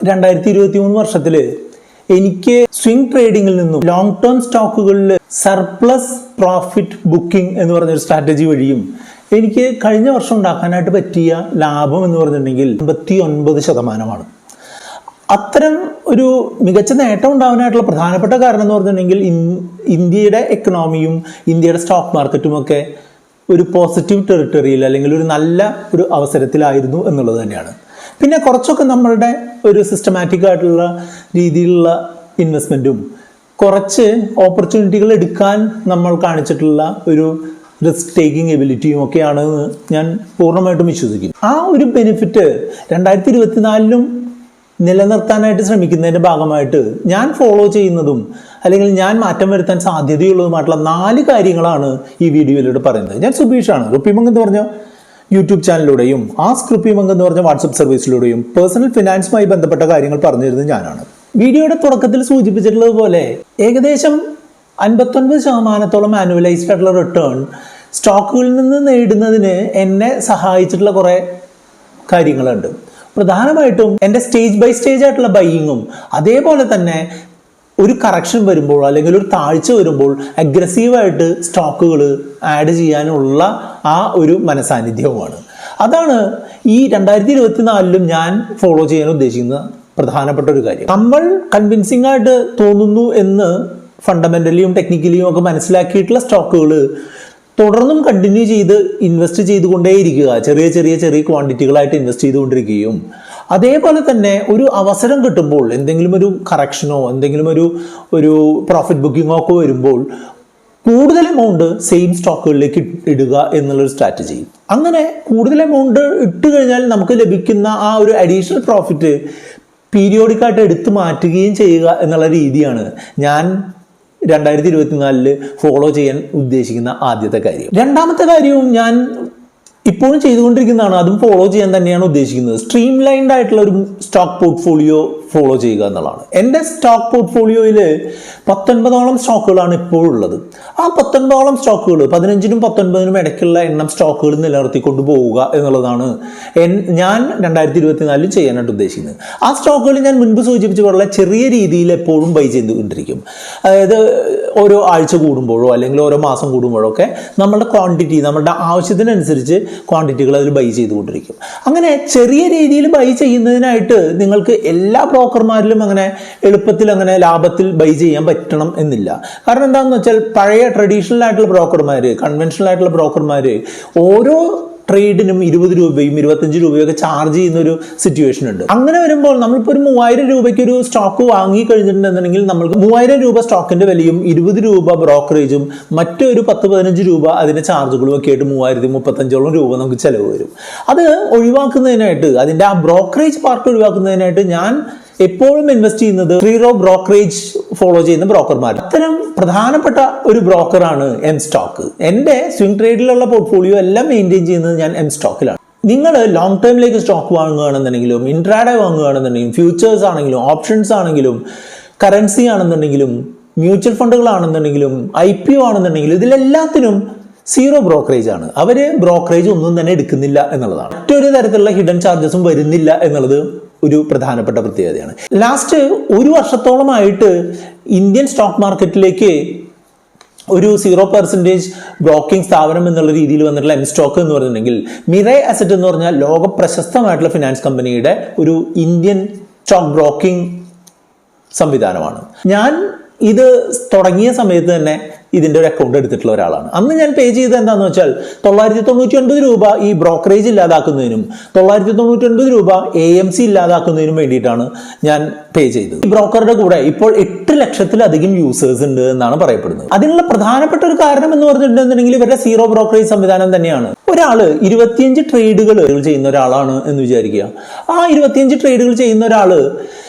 2023 വർഷത്തിൽ എനിക്ക് സ്വിംഗ് ട്രേഡിങ്ങിൽ നിന്നും ലോങ് ടേം സ്റ്റോക്കുകളിൽ സർപ്ലസ് പ്രോഫിറ്റ് ബുക്കിംഗ് എന്ന് പറഞ്ഞൊരു സ്ട്രാറ്റജി വഴിയും എനിക്ക് കഴിഞ്ഞ വർഷം ഉണ്ടാക്കാനായിട്ട് പറ്റിയ ലാഭം എന്ന് പറഞ്ഞിട്ടുണ്ടെങ്കിൽ 89%. അത്തരം ഒരു മികച്ച നേട്ടം ഉണ്ടാവാനായിട്ടുള്ള പ്രധാനപ്പെട്ട കാരണം എന്ന് പറഞ്ഞിട്ടുണ്ടെങ്കിൽ ഇന്ത്യയുടെ എക്കണോമിയും ഇന്ത്യയുടെ സ്റ്റോക്ക് മാർക്കറ്റും ഒക്കെ ഒരു പോസിറ്റീവ് ടെറിട്ടറിയിൽ അല്ലെങ്കിൽ ഒരു നല്ല ഒരു അവസരത്തിലായിരുന്നു എന്നുള്ളത് തന്നെയാണ്. പിന്നെ കുറച്ചൊക്കെ നമ്മളുടെ ഒരു സിസ്റ്റമാറ്റിക് ആയിട്ടുള്ള രീതിയിലുള്ള ഇൻവെസ്റ്റ്മെൻറ്റും കുറച്ച് ഓപ്പർച്യൂണിറ്റികൾ എടുക്കാൻ നമ്മൾ കാണിച്ചിട്ടുള്ള ഒരു റിസ്ക് ടേക്കിംഗ് എബിലിറ്റിയും ഒക്കെയാണെന്ന് ഞാൻ പൂർണ്ണമായിട്ടും വിശ്വസിക്കുന്നു. ആ ഒരു ബെനിഫിറ്റ് 2024 നിലനിർത്താനായിട്ട് ശ്രമിക്കുന്നതിൻ്റെ ഭാഗമായിട്ട് ഞാൻ ഫോളോ ചെയ്യുന്നതും അല്ലെങ്കിൽ ഞാൻ മാറ്റം വരുത്താൻ സാധ്യതയുള്ളതുമായിട്ടുള്ള 4 കാര്യങ്ങളാണ് ഈ വീഡിയോയിലൂടെ പറയുന്നത്. ഞാൻ സുബീഷാണ്. റുപ്പിമംഗ് എന്ന് പറഞ്ഞ യൂട്യൂബ് ചാനലിലൂടെയും ആസ്ക് റുപ്പിമംഗ് എന്ന് പറഞ്ഞ വാട്സപ്പ് സർവീസിലൂടെയും പേഴ്സണൽ ഫിനാൻസുമായി ബന്ധപ്പെട്ട കാര്യങ്ങൾ പറഞ്ഞു തരുന്നത് ഞാനാണ്. വീഡിയോയുടെ തുടക്കത്തിൽ സൂചിപ്പിച്ചിട്ടുള്ളത് പോലെ ഏകദേശം 59% ആനുവലൈസ്ഡ് ആയിട്ടുള്ള റിട്ടേൺ സ്റ്റോക്കുകളിൽ നിന്ന് നേടുന്നതിന് എന്നെ സഹായിച്ചിട്ടുള്ള കുറേ കാര്യങ്ങളുണ്ട്. പ്രധാനമായിട്ടും എൻ്റെ സ്റ്റേജ് ബൈ സ്റ്റേജ് ആയിട്ടുള്ള ബൈയിങ്ങും അതേപോലെ തന്നെ ഒരു കറക്ഷൻ വരുമ്പോൾ അല്ലെങ്കിൽ ഒരു താഴ്ച വരുമ്പോൾ അഗ്രസീവായിട്ട് സ്റ്റോക്കുകൾ ആഡ് ചെയ്യാനുള്ള ആ ഒരു മനസാന്നിധ്യവുമാണ്. അതാണ് ഈ 2024 ഞാൻ ഫോളോ ചെയ്യാൻ ഉദ്ദേശിക്കുന്ന പ്രധാനപ്പെട്ട ഒരു കാര്യം. നമ്മൾ കൺവിൻസിംഗ് ആയിട്ട് തോന്നുന്നു എന്ന് ഫണ്ടമെന്റലിയും ടെക്നിക്കലിയും ഒക്കെ മനസ്സിലാക്കിയിട്ടുള്ള സ്റ്റോക്കുകൾ തുടർന്നും കണ്ടിന്യൂ ചെയ്ത് ഇൻവെസ്റ്റ് ചെയ്തുകൊണ്ടേയിരിക്കുക, ചെറിയ ക്വാണ്ടിറ്റികളായിട്ട് ഇൻവെസ്റ്റ് ചെയ്തുകൊണ്ടിരിക്കുകയും അതേപോലെ തന്നെ ഒരു അവസരം കിട്ടുമ്പോൾ എന്തെങ്കിലും ഒരു കറക്ഷനോ എന്തെങ്കിലും ഒരു പ്രോഫിറ്റ് ബുക്കിങ്ങോ ഒക്കെ വരുമ്പോൾ കൂടുതൽ എമൗണ്ട് സെയിം സ്റ്റോക്കുകളിലേക്ക് ഇടുക എന്നുള്ളൊരു സ്ട്രാറ്റജി. അങ്ങനെ കൂടുതൽ എമൗണ്ട് ഇട്ട് കഴിഞ്ഞാൽ നമുക്ക് ലഭിക്കുന്ന ആ ഒരു അഡീഷണൽ പ്രോഫിറ്റ് പീരിയോഡിക്കായിട്ട് എടുത്തു മാറ്റുകയും ചെയ്യുക എന്നുള്ള രീതിയാണ് ഞാൻ 2024 ഫോളോ ചെയ്യാൻ ഉദ്ദേശിക്കുന്ന ആദ്യത്തെ കാര്യം. രണ്ടാമത്തെ കാര്യവും ഞാൻ ഇപ്പോഴും ചെയ്തുകൊണ്ടിരിക്കുന്നതാണ്, അതും ഫോളോ ചെയ്യാൻ തന്നെയാണ് ഉദ്ദേശിക്കുന്നത്. സ്ട്രീം ലൈൻഡ് ആയിട്ടുള്ള ഒരു സ്റ്റോക്ക് പോർട്ട്ഫോളിയോ ഫോളോ ചെയ്യുക എന്നുള്ളതാണ്. എൻ്റെ സ്റ്റോക്ക് പോർട്ട്ഫോളിയോയിൽ 19ഓളം സ്റ്റോക്കുകളാണ് ഇപ്പോഴുള്ളത്. ആ 19ഓളം സ്റ്റോക്കുകൾ 15നും 19നും ഇടയ്ക്കുള്ള എണ്ണം സ്റ്റോക്കുകൾ നിലനിർത്തിക്കൊണ്ട് പോവുക എന്നുള്ളതാണ് ഞാൻ 2024 ചെയ്യാനായിട്ട് ഉദ്ദേശിക്കുന്നത്. ആ സ്റ്റോക്കുകൾ ഞാൻ മുൻപ് സൂചിപ്പിച്ച പോലെ ചെറിയ രീതിയിൽ എപ്പോഴും ബൈ ചെയ്തുകൊണ്ടിരിക്കും. അതായത് ഓരോ ആഴ്ച കൂടുമ്പോഴോ അല്ലെങ്കിൽ ഓരോ മാസം കൂടുമ്പോഴോ ഒക്കെ നമ്മുടെ ക്വാണ്ടിറ്റി, നമ്മുടെ ആവശ്യത്തിനനുസരിച്ച് ക്വാണ്ടിറ്റികൾ അതിൽ ബൈ ചെയ്തുകൊണ്ടിരിക്കും. അങ്ങനെ ചെറിയ രീതിയിൽ ബൈ ചെയ്യുന്നതിനായിട്ട് നിങ്ങൾക്ക് എല്ലാ ബ്രോക്കർമാരിലും അങ്ങനെ എളുപ്പത്തിൽ അങ്ങനെ ലാഭത്തിൽ ബൈ ചെയ്യാൻ പറ്റണം എന്നില്ല. കാരണം എന്താണെന്ന് വെച്ചാൽ പഴയ ട്രഡീഷണൽ ആയിട്ടുള്ള ബ്രോക്കർമാർ, കൺവെൻഷണൽ ആയിട്ടുള്ള ബ്രോക്കർമാർ ഓരോ ട്രേഡിനും 20 രൂപയും 25 രൂപയും ഒക്കെ ചാർജ് ചെയ്യുന്ന ഒരു സിറ്റുവേഷൻ ഉണ്ട്. അങ്ങനെ വരുമ്പോൾ നമ്മളിപ്പോൾ ഒരു 3000 രൂപയ്ക്ക് ഒരു സ്റ്റോക്ക് വാങ്ങി കഴിഞ്ഞിട്ടുണ്ടെന്നുണ്ടെങ്കിൽ നമ്മൾക്ക് 3000 രൂപ സ്റ്റോക്കിന്റെ വിലയും 20 രൂപ ബ്രോക്കറേജും മറ്റൊരു 10-15 രൂപ അതിന്റെ ചാർജുകളും ഒക്കെ ആയിട്ട് 3035ഓളം രൂപ നമുക്ക് ചിലവ് വരും. അത് ഒഴിവാക്കുന്നതിനായിട്ട്, അതിന്റെ ആ ബ്രോക്കറേജ് പാർട്ട് ഒഴിവാക്കുന്നതിനായിട്ട് ഞാൻ എപ്പോഴും ഇൻവെസ്റ്റ് ചെയ്യുന്നത് സീറോ ബ്രോക്കറേജ് ഫോളോ ചെയ്യുന്ന ബ്രോക്കർമാർ. അത്തരം പ്രധാനപ്പെട്ട ഒരു ബ്രോക്കറാണ് എം സ്റ്റോക്ക്. എൻ്റെ സ്വിംഗ് ട്രേഡിലുള്ള പോർട്ട്ഫോളിയോ എല്ലാം മെയിൻറ്റെയിൻ ചെയ്യുന്നത് ഞാൻ എം സ്റ്റോക്കിലാണ്. നിങ്ങൾ ലോങ് ടേമിലേക്ക് സ്റ്റോക്ക് വാങ്ങുകയാണെന്നുണ്ടെങ്കിലും ഇൻട്രാഡേ വാങ്ങുകയാണെന്നുണ്ടെങ്കിലും ഫ്യൂച്ചേഴ്സ് ആണെങ്കിലും ഓപ്ഷൻസ് ആണെങ്കിലും കറൻസി ആണെന്നുണ്ടെങ്കിലും മ്യൂച്വൽ ഫണ്ടുകളാണെന്നുണ്ടെങ്കിലും IPO ആണെന്നുണ്ടെങ്കിലും ഇതിലെല്ലാത്തിനും സീറോ ബ്രോക്കറേജ് ആണ്. അവര് ബ്രോക്കറേജ് ഒന്നും തന്നെ എടുക്കുന്നില്ല എന്നുള്ളതാണ്. മറ്റൊരു തരത്തിലുള്ള ഹിഡൻ ചാർജസും വരുന്നില്ല എന്നുള്ളത് ഒരു പ്രധാനപ്പെട്ട പ്രത്യേകതയാണ്. ലാസ്റ്റ് 1 വർഷത്തോളമായിട്ട് ഇന്ത്യൻ സ്റ്റോക്ക് മാർക്കറ്റിലേക്ക് ഒരു 0% ബ്രോക്കിംഗ് സ്ഥാപനം എന്നുള്ള രീതിയിൽ വന്നിട്ടുള്ള എം സ്റ്റോക്ക് എന്ന് പറഞ്ഞിട്ടുണ്ടെങ്കിൽ മിറേ അസറ്റ് എന്ന് പറഞ്ഞാൽ ലോക പ്രശസ്തമായിട്ടുള്ള ഫിനാൻസ് കമ്പനിയുടെ ഒരു ഇന്ത്യൻ സ്റ്റോക്ക് ബ്രോക്കിംഗ് സംവിധാനമാണ്. ഞാൻ ഇത് തുടങ്ങിയ സമയത്ത് തന്നെ ഇതിൻ്റെ ഒരു അക്കൗണ്ട് എടുത്തിട്ടുള്ള ഒരാളാണ്. അന്ന് ഞാൻ പേ ചെയ്തത് എന്താണെന്ന് വെച്ചാൽ 999 രൂപ ഈ ബ്രോക്കറേജ് ഇല്ലാതാക്കുന്നതിനും 999 രൂപ AMC ഇല്ലാതാക്കുന്നതിനും വേണ്ടിയിട്ടാണ് ഞാൻ പേ ചെയ്തത്. ഈ ബ്രോക്കറുടെ കൂടെ ഇപ്പോൾ 8 ലക്ഷത്തിലധികം യൂസേഴ്സ് ഉണ്ട് എന്നാണ് പറയപ്പെടുന്നത്. അതിനുള്ള പ്രധാനപ്പെട്ട ഒരു കാരണം എന്ന് പറഞ്ഞിട്ടുണ്ടെന്നുണ്ടെങ്കിൽ ഇവരുടെ സീറോ ബ്രോക്കറേജ് സംവിധാനം തന്നെയാണ്. ഒരാള് 25 ട്രേഡുകൾ ചെയ്യുന്ന ഒരാളാണ് എന്ന് വിചാരിക്കുക. ആ 25 ട്രേഡുകൾ ചെയ്യുന്ന ഒരാള്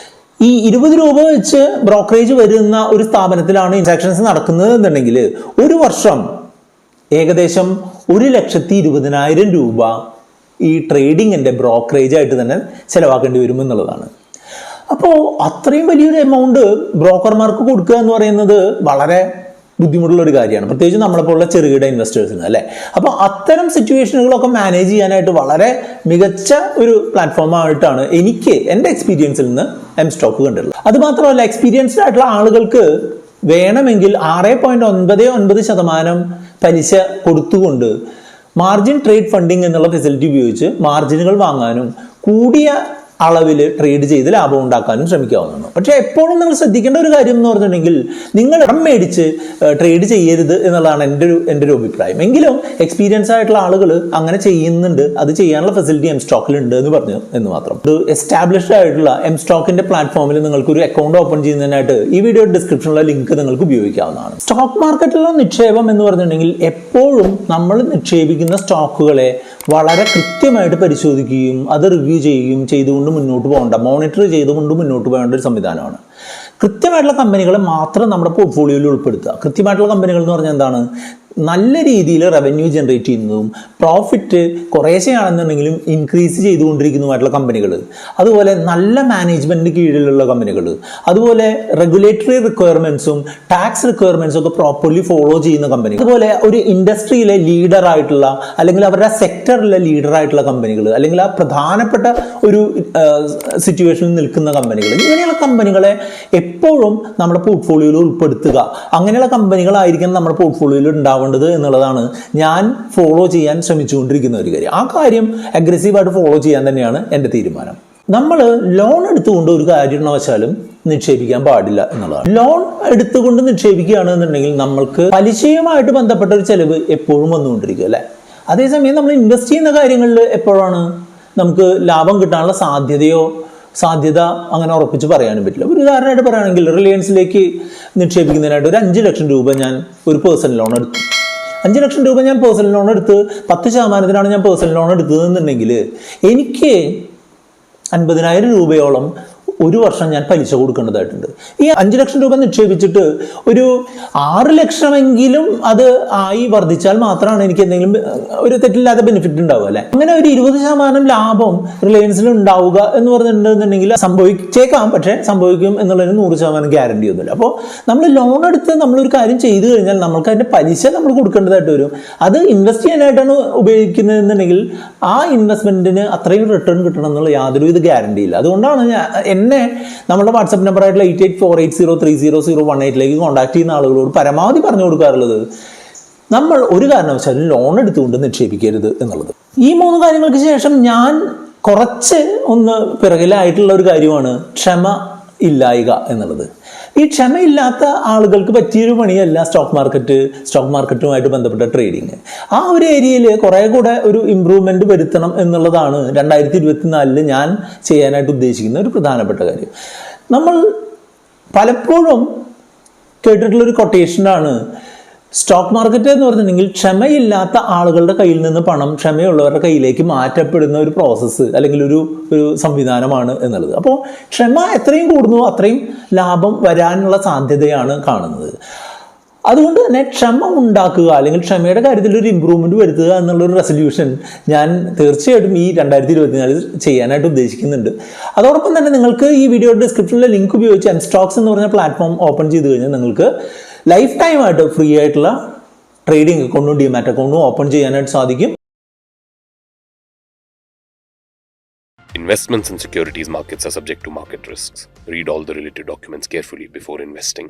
ഈ 20 രൂപ വെച്ച് ബ്രോക്കറേജ് വരുന്ന ഒരു സ്ഥാപനത്തിലാണ് ട്രാൻസാക്ഷൻസ് നടക്കുന്നത് എന്നുണ്ടെങ്കിൽ ഒരു വർഷം ഏകദേശം 1,20,000 രൂപ ഈ ട്രേഡിങ്ങിൻ്റെ ബ്രോക്കറേജ് ആയിട്ട് തന്നെ ചിലവാക്കേണ്ടി വരും എന്നുള്ളതാണ്. അപ്പോൾ അത്രയും വലിയൊരു എമൗണ്ട് ബ്രോക്കർമാർക്ക് കൊടുക്കുക എന്ന് പറയുന്നത് വളരെ ബുദ്ധിമുട്ടുള്ള ഒരു കാര്യമാണ്, പ്രത്യേകിച്ച് നമ്മളെപ്പോലുള്ള ചെറുകിട ഇൻവെസ്റ്റേഴ്സിന് അല്ലേ. അപ്പോൾ അത്തരം സിറ്റുവേഷനുകളൊക്കെ മാനേജ് ചെയ്യാനായിട്ട് വളരെ മികച്ച ഒരു പ്ലാറ്റ്ഫോമായിട്ടാണ് എനിക്ക് എൻ്റെ എക്സ്പീരിയൻസിൽ നിന്ന് എം സ്റ്റോക്ക് കണ്ടിട്ടുള്ളത്. അത് മാത്രമല്ല, എക്സ്പീരിയൻസ്ഡ് ആയിട്ടുള്ള ആളുകൾക്ക് വേണമെങ്കിൽ 6.99% പലിശ കൊടുത്തുകൊണ്ട് മാർജിൻ ട്രേഡ് ഫണ്ടിങ് എന്നുള്ള ഫെസിലിറ്റി ഉപയോഗിച്ച് മാർജിനുകൾ വാങ്ങാനും കൂടിയ അളവിൽ ട്രേഡ് ചെയ്ത് ലാഭം ഉണ്ടാക്കാനും ശ്രമിക്കാവുന്നതാണ്. പക്ഷേ എപ്പോഴും നിങ്ങൾ ശ്രദ്ധിക്കേണ്ട ഒരു കാര്യം എന്ന് പറഞ്ഞിട്ടുണ്ടെങ്കിൽ നിങ്ങൾ ഇടം മേടിച്ച് ട്രേഡ് ചെയ്യരുത് എന്നുള്ളതാണ് എൻ്റെ ഒരു അഭിപ്രായം. എങ്കിലും എക്സ്പീരിയൻസ് ആയിട്ടുള്ള ആളുകൾ അങ്ങനെ ചെയ്യുന്നുണ്ട്, അത് ചെയ്യാനുള്ള ഫെസിലിറ്റി എം സ്റ്റോക്കിലുണ്ട് എന്ന് പറഞ്ഞു എന്ന് മാത്രം. ഒരു എസ്റ്റാബ്ലിഷ്ഡ് ആയിട്ടുള്ള എം സ്റ്റോക്കിന്റെ പ്ലാറ്റ്ഫോമിൽ നിങ്ങൾക്ക് ഒരു അക്കൗണ്ട് ഓപ്പൺ ചെയ്യുന്നതിനായിട്ട് ഈ വീഡിയോ ഡിസ്ക്രിപ്ഷനിലുള്ള ലിങ്ക് നിങ്ങൾക്ക് ഉപയോഗിക്കാവുന്നതാണ്. സ്റ്റോക്ക് മാർക്കറ്റിലുള്ള നിക്ഷേപം എന്ന് പറഞ്ഞിട്ടുണ്ടെങ്കിൽ എപ്പോഴും നമ്മൾ നിക്ഷേപിക്കുന്ന സ്റ്റോക്കുകളെ വളരെ കൃത്യമായിട്ട് പരിശോധിക്കുകയും അത് റിവ്യൂ ചെയ്യുകയും ചെയ്തുകൊണ്ട് മുന്നോട്ട് പോകേണ്ട, മോണിറ്റർ ചെയ്തുകൊണ്ട് മുന്നോട്ട് പോകേണ്ട ഒരു സംവിധാനമാണ്. കൃത്യമായിട്ടുള്ള കമ്പനികളെ മാത്രം നമ്മുടെ പോർട്ട്ഫോളിയോയിൽ ഉൾപ്പെടുത്തുക. കൃത്യമായിട്ടുള്ള കമ്പനികൾ എന്ന് പറഞ്ഞാൽ എന്താണ്? നല്ല രീതിയിൽ റവന്യൂ ജനറേറ്റ് ചെയ്യുന്നതും പ്രോഫിറ്റ് കുറേശ്ശെയാണെന്നുണ്ടെങ്കിലും ഇൻക്രീസ് ചെയ്തുകൊണ്ടിരിക്കുന്നതുമായിട്ടുള്ള കമ്പനികൾ, അതുപോലെ നല്ല മാനേജ്മെൻറ്റിന് കീഴിലുള്ള കമ്പനികൾ, അതുപോലെ റെഗുലേറ്ററി റിക്വയർമെൻറ്റ്സും ടാക്സ് റിക്വയർമെൻറ്റ്സും ഒക്കെ പ്രോപ്പർലി ഫോളോ ചെയ്യുന്ന കമ്പനികൾ, അതുപോലെ ഒരു ഇൻഡസ്ട്രിയിലെ ലീഡറായിട്ടുള്ള അല്ലെങ്കിൽ അവരുടെ സെക്ടറിലെ ലീഡറായിട്ടുള്ള കമ്പനികൾ, അല്ലെങ്കിൽ ആ പ്രധാനപ്പെട്ട ഒരു സിറ്റുവേഷനിൽ നിൽക്കുന്ന കമ്പനികൾ, ഇങ്ങനെയുള്ള കമ്പനികളെ എപ്പോഴും നമ്മുടെ പോർട്ട്ഫോളിയോയിൽ ഉൾപ്പെടുത്തുക. അങ്ങനെയുള്ള കമ്പനികളായിരിക്കണം നമ്മുടെ പോർട്ട്ഫോളിയോയിൽ ഉണ്ടാവുക എന്നുള്ളതാണ് ഞാൻ ഫോളോ ചെയ്യാൻ ശ്രമിച്ചുകൊണ്ടിരിക്കുന്ന ഒരു കാര്യം. ആ കാര്യം അഗ്രസീവായിട്ട് ഫോളോ ചെയ്യാൻ തന്നെയാണ് എൻ്റെ തീരുമാനം. നമ്മൾ ലോൺ എടുത്തുകൊണ്ട് ഒരു കാരണവശാലും നിക്ഷേപിക്കാൻ പാടില്ല എന്നുള്ളതാണ്. ലോൺ എടുത്തുകൊണ്ട് നിക്ഷേപിക്കുകയാണെന്നുണ്ടെങ്കിൽ നമ്മൾക്ക് പലിശയുമായിട്ട് ബന്ധപ്പെട്ട ഒരു ചെലവ് എപ്പോഴും വന്നുകൊണ്ടിരിക്കും അല്ലേ. അതേസമയം നമ്മൾ ഇൻവെസ്റ്റ് ചെയ്യുന്ന കാര്യങ്ങളിൽ എപ്പോഴാണ് നമുക്ക് ലാഭം കിട്ടാനുള്ള സാധ്യത അങ്ങനെ ഉറപ്പിച്ച് പറയാനും പറ്റില്ല. ഒരു ഉദാഹരണമായിട്ട് പറയുകയാണെങ്കിൽ റിലയൻസിലേക്ക് നിക്ഷേപിക്കുന്നതിനായിട്ട് ഒരു 5 ലക്ഷം രൂപ ഞാൻ ഒരു പേഴ്സണൽ ലോൺ എടുത്തു. 5 ലക്ഷം രൂപ ഞാൻ പേഴ്സണൽ ലോൺ എടുത്ത് 10% ഞാൻ പേഴ്സണൽ ലോൺ എടുത്തതെന്നുണ്ടെങ്കിൽ എനിക്ക് 50,000 രൂപയോളം ഒരു വർഷം ഞാൻ പലിശ കൊടുക്കേണ്ടതായിട്ടുണ്ട്. ഈ 5 ലക്ഷം രൂപ നിക്ഷേപിച്ചിട്ട് ഒരു 6 ലക്ഷമെങ്കിലും അത് ആയി വർദ്ധിച്ചാൽ മാത്രമാണ് എനിക്ക് എന്തെങ്കിലും ഒരു തെറ്റില്ലാത്ത ബെനിഫിറ്റ് ഉണ്ടാവുക അല്ലെ. അങ്ങനെ ഒരു 20% ലാഭം റിലയൻസിൽ ഉണ്ടാവുക എന്ന് പറഞ്ഞിട്ടുണ്ടെന്നുണ്ടെങ്കിൽ സംഭവിച്ചേക്കാം, പക്ഷേ സംഭവിക്കും എന്നുള്ളതിന് 100% ഗ്യാരണ്ടി ഒന്നുമില്ല. അപ്പോൾ നമ്മൾ ലോൺ എടുത്ത് നമ്മളൊരു കാര്യം ചെയ്തു കഴിഞ്ഞാൽ നമ്മൾക്ക് അതിൻ്റെ പലിശ നമ്മൾ കൊടുക്കേണ്ടതായിട്ട് വരും. അത് ഇൻവെസ്റ്റ് ചെയ്യാനായിട്ടാണ് ഉപയോഗിക്കുന്നതെന്നുണ്ടെങ്കിൽ ആ ഇൻവെസ്റ്റ്മെന്റിന് അത്രയും റിട്ടേൺ കിട്ടണം എന്നുള്ള യാതൊരുവിധ ഗ്യാരണ്ടി ഇല്ല. അതുകൊണ്ടാണ് എന്നെ നമ്മുടെ വാട്സ്ആപ്പ് നമ്പർ ആയിട്ടുള്ള 8848030018 കോൺടാക്ട് ചെയ്യുന്ന ആളുകളോട് പരമാവധി പറഞ്ഞു കൊടുക്കാറുള്ളത് നമ്മൾ ഒരു കാരണവശാലും ലോൺ എടുത്തുകൊണ്ട് നിക്ഷേപിക്കരുത് എന്നുള്ളത്. ഈ 3 കാര്യങ്ങൾക്ക് ശേഷം ഞാൻ കുറച്ച് ഒന്ന് പിറകിലായിട്ടുള്ള ഒരു കാര്യമാണ് ക്ഷമ ഇല്ലായ്ക എന്നുള്ളത്. ഈ ക്ഷമയില്ലാത്ത ആളുകൾക്ക് പറ്റിയൊരു പണിയല്ല സ്റ്റോക്ക് മാർക്കറ്റുമായിട്ട് ബന്ധപ്പെട്ട ട്രേഡിങ്. ആ ഒരു ഏരിയയിൽ കുറേ കൂടെ ഒരു ഇമ്പ്രൂവ്മെന്റ് വരുത്തണം എന്നുള്ളതാണ് 2024 ഞാൻ ചെയ്യാനായിട്ട് ഉദ്ദേശിക്കുന്ന ഒരു പ്രധാനപ്പെട്ട കാര്യം. നമ്മൾ പലപ്പോഴും കേട്ടിട്ടുള്ളൊരു കൊട്ടേഷനാണ്, സ്റ്റോക്ക് മാർക്കറ്റ് എന്ന് പറഞ്ഞിട്ടുണ്ടെങ്കിൽ ക്ഷമയില്ലാത്ത ആളുകളുടെ കയ്യിൽ നിന്ന് പണം ക്ഷമയുള്ളവരുടെ കയ്യിലേക്ക് മാറ്റപ്പെടുന്ന ഒരു പ്രോസസ്സ് അല്ലെങ്കിൽ ഒരു സംവിധാനമാണ് എന്നുള്ളത്. അപ്പോൾ ക്ഷമ എത്രയും കൂടുന്നു അത്രയും ലാഭം വരാനുള്ള സാധ്യതയാണ് കാണുന്നത്. അതുകൊണ്ട് തന്നെ ക്ഷമ ഉണ്ടാക്കുക അല്ലെങ്കിൽ ക്ഷമയുടെ കാര്യത്തിൽ ഒരു ഇമ്പ്രൂവ്മെന്റ് വരുത്തുക എന്നുള്ളൊരു റെസൊല്യൂഷൻ ഞാൻ തീർച്ചയായിട്ടും ഈ 2024 ചെയ്യാനായിട്ട് ഉദ്ദേശിക്കുന്നുണ്ട്. അതോടൊപ്പം തന്നെ നിങ്ങൾക്ക് ഈ വീഡിയോ ഡിസ്ക്രിപ്ഷനിലെ ലിങ്ക് ഉപയോഗിച്ച് എം സ്റ്റോക്സ് എന്ന് പറഞ്ഞ പ്ലാറ്റ്ഫോം ഓപ്പൺ ചെയ്ത് കഴിഞ്ഞാൽ നിങ്ങൾക്ക് ലൈഫ് ടൈം ആയിട്ട് ഫ്രീ ആയിട്ടുള്ള ട്രേഡിംഗ് അക്കൗണ്ടും ഡിമാറ്റ് അക്കൗണ്ടും ഓപ്പൺ ചെയ്യാനായിട്ട് സാധിക്കും. Investments in securities markets are subject to market risks. Read all the related documents carefully before investing.